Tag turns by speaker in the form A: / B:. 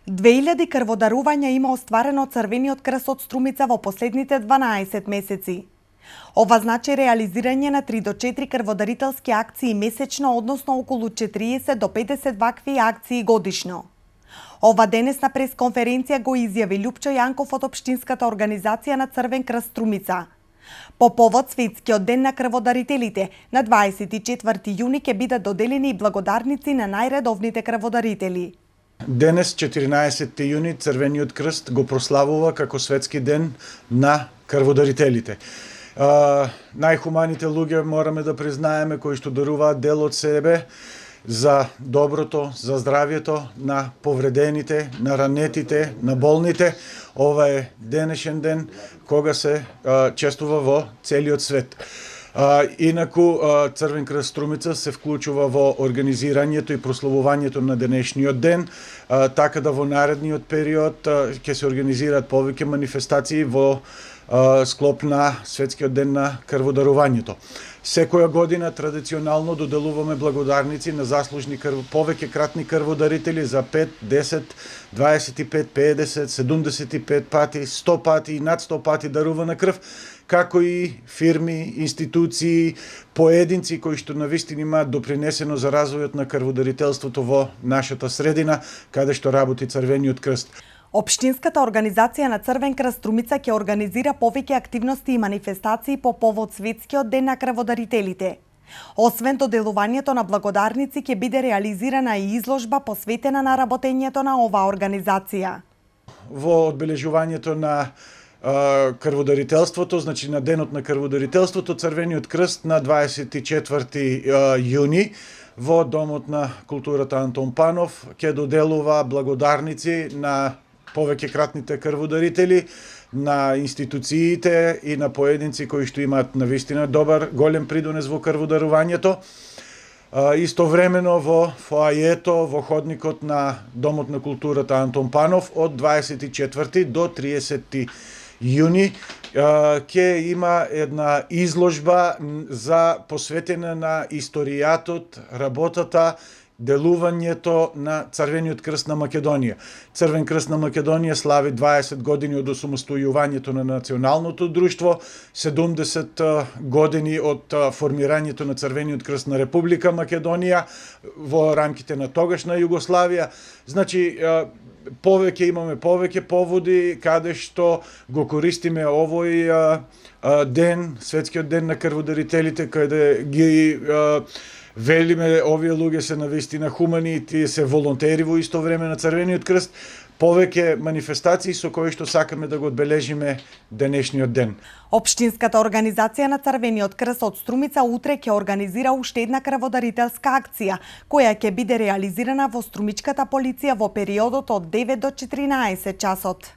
A: 2000 крводарувања има остварено Црвениот крст од Струмица во последните 12 месеци. Ова значи реализирање на 3 до 4 крводарителски акции месечно, односно околу 40 до 50 вакви акции годишно. Ова денес на пресконференција го изјави Љупчо Јанков од Општинската организација на Црвен крст Струмица. По повод Светскиот ден на крводарителите, на 24 јуни ќе бидат доделени и благодарници на најредовните крводарители.
B: Денес, 14 јуни, Црвениот крст го прославува како Светски ден на крводарителите. Најхуманите луѓе мораме да признаеме кои што даруваат дел од себе за доброто, за здравјето на повредените, на ранетите, на болните. Ова е денешен ден кога се чествува во целиот свет. Инаку Црвен крст Струмица се вклучува во организирањето и прославувањето на денешниот ден, така да во наредниот период ќе се организираат повеќе манифестации во склоп на Светскиот ден на крводарувањето. Секоја година традиционално доделуваме благодарници на заслужни повеќе кратни крводарители за 5, 10, 25, 50, 75 пати, 100 пати и над 100 пати дарувана крв, како и фирми, институции, поединци кои што навистина имаат допринесено за развојот на крводарителството во нашата средина, каде што работи Црвениот крст.
A: Општинската организација на Црвен крст Струмица ќе организира повеќе активности и манифестации по повод Светскиот ден на крводарителите. Освен доделувањето на благодарници, ќе биде реализирана и изложба посветена на работењето на оваа организација.
B: Во одбележувањето на крводарителството, значи на денот на крводарителството, Црвениот крст на 24 јуни во Домот на културата Антон Панов ќе доделува благодарници на повеќе кратните крводарители, на институциите и на поединци кои што имаат навистина добар, голем придонес во крводарувањето. Истовремено во фоајето, во ходникот на Домот на културата Антон Панов од 24 до 30 јуни ќе има една изложба посветена на историјатот, работата, делувањето на Црвениот крст на Македонија. Црвен крст на Македонија слави 20 години од осамостојувањето на националното друштво, 70 години од формирањето на Црвениот крст на Република Македонија во рамките на тогашна Југославија. Значи, имаме повеќе поводи каде што го користиме овој ден, Светскиот ден на крводарителите, каде ги велиме овие луѓе се навистина хумани и тие се волонтери во исто време на Црвениот крст, повеќе манифестации со кои што сакаме да го одбележиме денешниот ден.
A: Општинската организација на Црвениот крст од Струмица утре ќе организира уште една крводарителска акција, која ќе биде реализирана во Струмичката полиција во периодот од 9 до 14 часот.